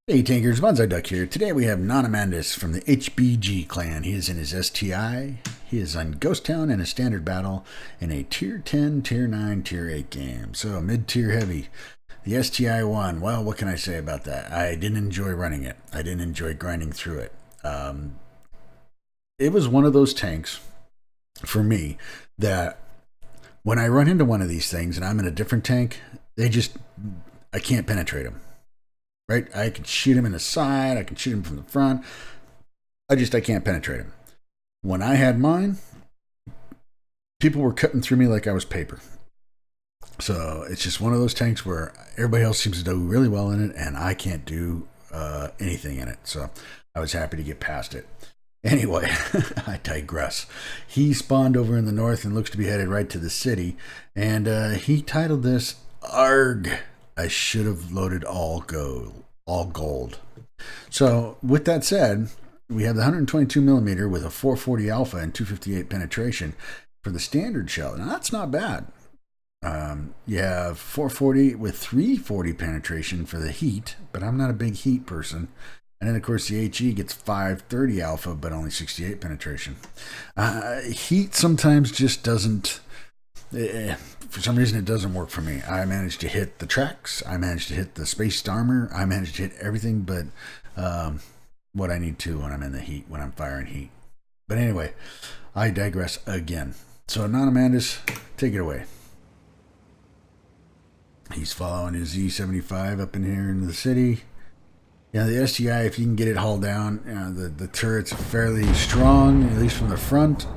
Hey Tankers, Bonsai Duck here. Today we have Nonamanadus from the HBG clan. He is in his STI. He is on Ghost Town in a standard battle in a Tier 10, Tier 9, Tier 8 game. So mid-tier heavy. The STI won. Well, what can I say about that? I didn't enjoy running it. I didn't enjoy grinding through it. It was one of those tanks for me that when I run into one of these things and I'm in a different tank, I can't penetrate them. Right? I can shoot him in the side. I can shoot him from the front. I can't penetrate him. When I had mine, people were cutting through me like I was paper. So it's just one of those tanks where everybody else seems to do really well in it, and I can't do anything in it. So I was happy to get past it. Anyway, I digress. He spawned over in the north and looks to be headed right to the city. And he titled this Arg. I should have loaded all gold. So with that said, we have the 122 millimeter with a 440 alpha and 258 penetration for the standard shell. Now that's not bad. You have 440 with 340 penetration for the heat, but I'm not a big heat person. And then of course the HE gets 530 alpha, but only 68 penetration. Heat sometimes just doesn't. For some reason, it doesn't work for me. I managed to hit the tracks. I managed to hit the spaced armor. I managed to hit everything but what I need to when I'm in the heat, when I'm firing heat. But anyway, I digress again. So, Nonamanadus, take it away. He's following his Z75 up in here into the city. Yeah, the STI, if you can get it hauled down, the turret's fairly strong, at least from the front.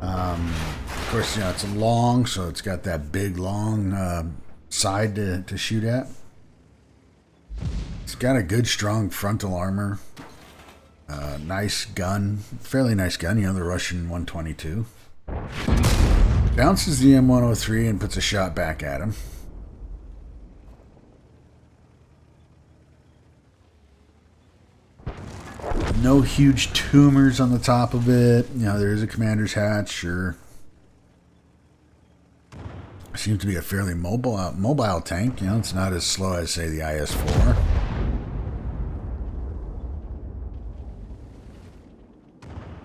Of course, it's long, so it's got that big, long side to shoot at. It's got a good, strong frontal armor. Nice gun. Fairly nice gun, the Russian 122. Bounces the M103 and puts a shot back at him. No huge tumors on the top of it. There's a commander's hatch, sure. Seems to be a fairly mobile tank. It's not as slow as, say, the IS-4.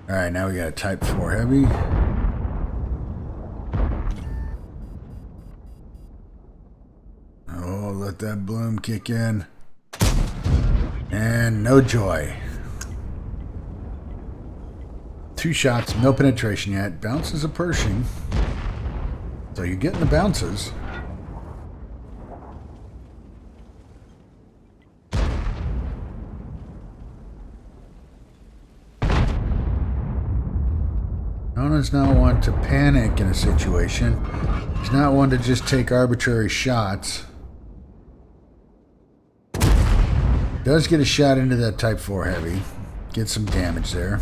Alright, now we got a Type 4 Heavy. Oh, let that bloom kick in. And no joy. 2 shots, no penetration yet. Bounces a Pershing. So you're getting the bounces. Nona's not one to panic in a situation. He's not one to just take arbitrary shots. Does get a shot into that Type 4 Heavy. Get some damage there.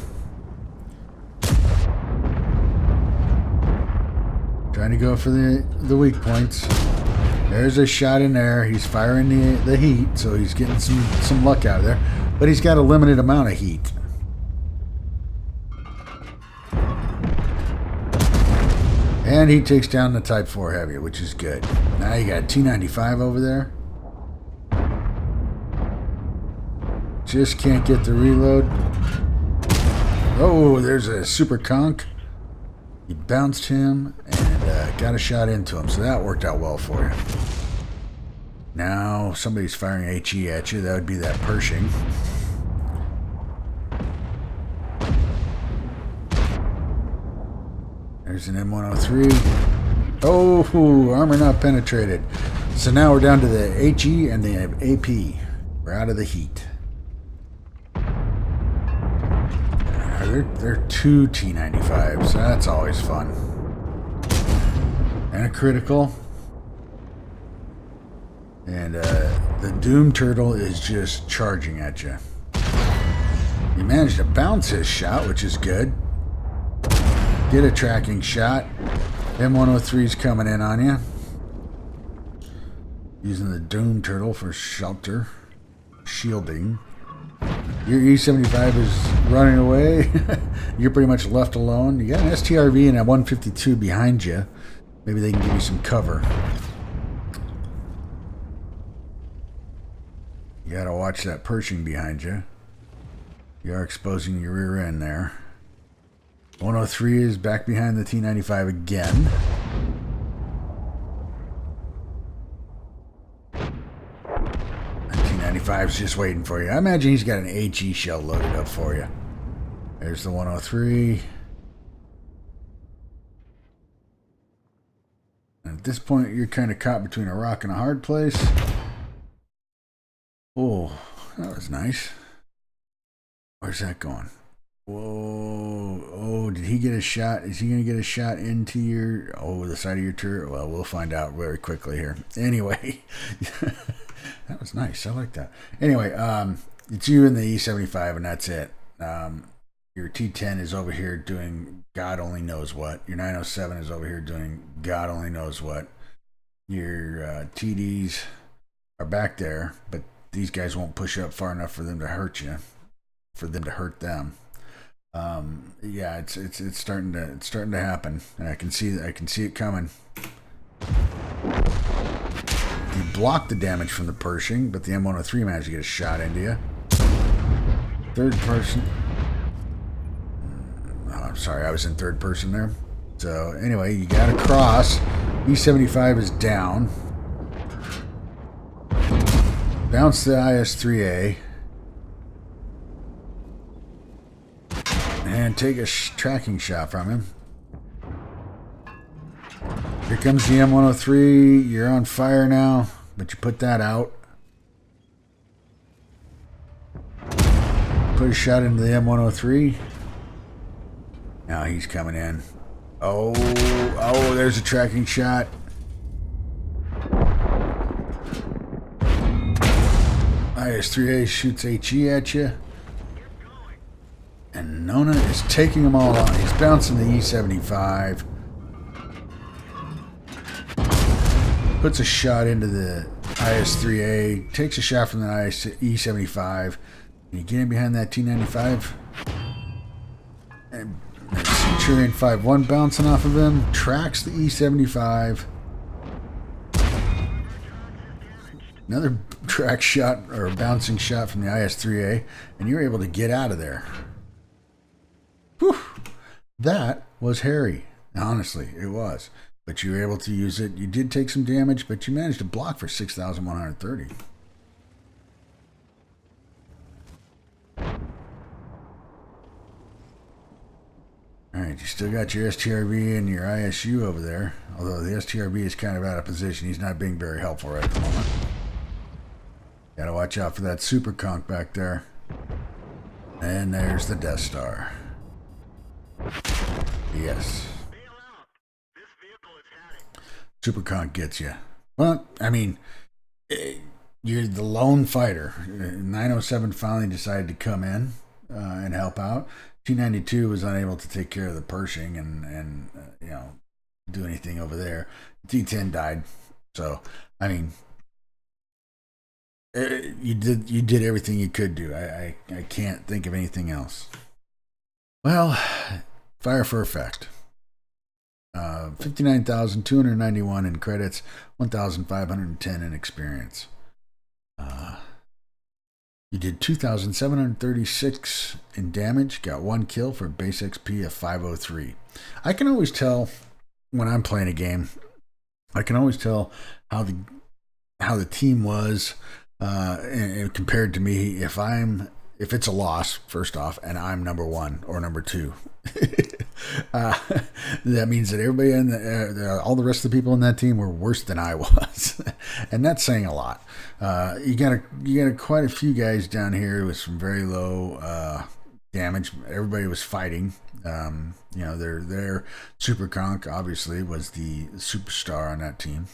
Trying to go for the weak points. There's a shot in there. He's firing the heat, so he's getting some luck out of there. But he's got a limited amount of heat. And he takes down the Type 4 Heavy, which is good. Now you got T95 over there. Just can't get the reload. Oh, there's a super conk. He bounced him and got a shot into him, so that worked out well for you. Now somebody's firing HE at you. That would be that Pershing. There's an M103. Oh, armor not penetrated. So now we're down to the HE and the AP. We're out of the heat. They're 2 T95s. So that's always fun. And a critical. And the Doom Turtle is just charging at you. You managed to bounce his shot, which is good. Get a tracking shot. M103's coming in on you. Using the Doom Turtle for shelter. Shielding. Your E75 is running away. You're pretty much left alone. You got an STRV and a 152 behind you. Maybe they can give you some cover. You gotta watch that Pershing behind you. You are exposing your rear end there. 103 is back behind the T95 again. T95 is just waiting for you. I imagine he's got an HE shell loaded up for you. There's the 103. And at this point, you're kind of caught between a rock and a hard place. Oh, that was nice. Where's that going? Whoa. Oh, did he get a shot? Is he going to get a shot into your... Oh, the side of your turret? Well, we'll find out very quickly here. Anyway. That was nice. I like that. Anyway, it's you and the E75, and that's it. Your T10 is over here doing God only knows what. Your 907 is over here doing God only knows what. Your TDs are back there, but these guys won't push up far enough for them to hurt you, for them to hurt them. Yeah, it's starting to happen, and I can see it coming. You block the damage from the Pershing, but the M103 managed to get a shot into you. Third person. Oh, I'm sorry, I was in third person there. So anyway, you got to cross. E75 is down. Bounce the IS-3A. And take a tracking shot from him. Here comes the M103. You're on fire now, but you put that out. Put a shot into the M103. Now he's coming in. Oh, there's a tracking shot. IS-3A shoots HE at you. And Nona is taking them all on. He's bouncing the E75. Puts a shot into the IS-3A. Takes a shot from the E75. And you get in behind that T95. And Centurion 5-1 bouncing off of him. Tracks the E75. Another track shot or bouncing shot from the IS-3A. And you're able to get out of there. Whew. That was hairy. Honestly, it was. But you were able to use it. You did take some damage, but you managed to block for 6,130. Alright, you still got your STRV and your ISU over there. Although the STRV is kind of out of position. He's not being very helpful right at the moment. Gotta watch out for that super conch back there. And there's the Death Star. Yes. Super conch gets you. Well, I mean, you're the lone fighter. 907 finally decided to come in and help out. T92 was unable to take care of the Pershing and do anything over there. T10 died. So, I mean, you did everything you could do. I can't think of anything else. Well, fire for effect. 59,291 in credits, 1,510 in experience. You did 2,736 in damage, got 1 kill for a base XP of 503. I can always tell when I'm playing a game. I can always tell how the team was and compared to me. If it's a loss, first off, and I'm number 1 or number 2. That means that everybody in all the rest of the people in that team were worse than I was, and that's saying a lot. You got quite a few guys down here with some very low damage. Everybody was fighting. Their Super Conch obviously was the superstar on that team.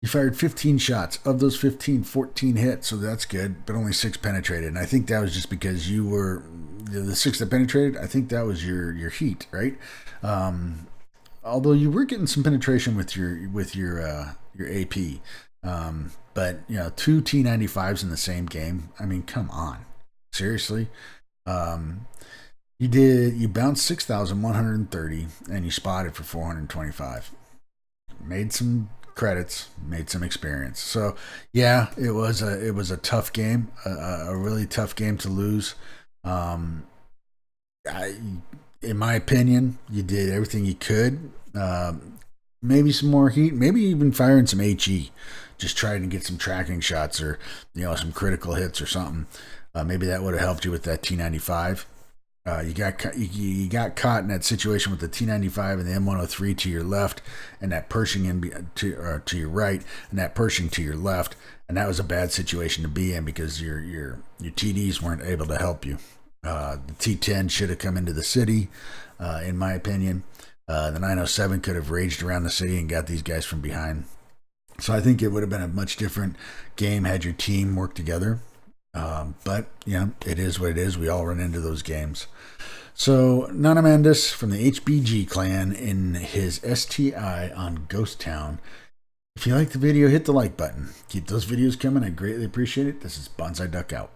You fired 15 shots. Of those 15, 14 hit, so that's good, but only 6 penetrated. And I think that was just because you were the 6 that penetrated. I think that was your heat, right? Although you were getting some penetration with your AP. But 2 T95s in the same game. I mean, come on, seriously. You bounced 6,130 and you spotted for 425. Made some credits, made some experience. So yeah, it was a tough game, a really tough game to lose. Um, I, in my opinion, you did everything you could. Maybe some more heat, maybe even firing some HE, just trying to get some tracking shots or some critical hits or something. Maybe that would have helped you with that T95. You got caught in that situation with the T95 and the M103 to your left, and that Pershing to your right, and that Pershing to your left, and that was a bad situation to be in because your TDs weren't able to help you. The T10 should have come into the city, in my opinion. The 907 could have raged around the city and got these guys from behind. So I think it would have been a much different game had your team worked together. But it is what it is. We all run into those games. So Nonamanadus from the HBG clan in his STI on Ghost Town. If you like the video, hit the like button. Keep those videos coming. I greatly appreciate it. This is Bonsai Duck out.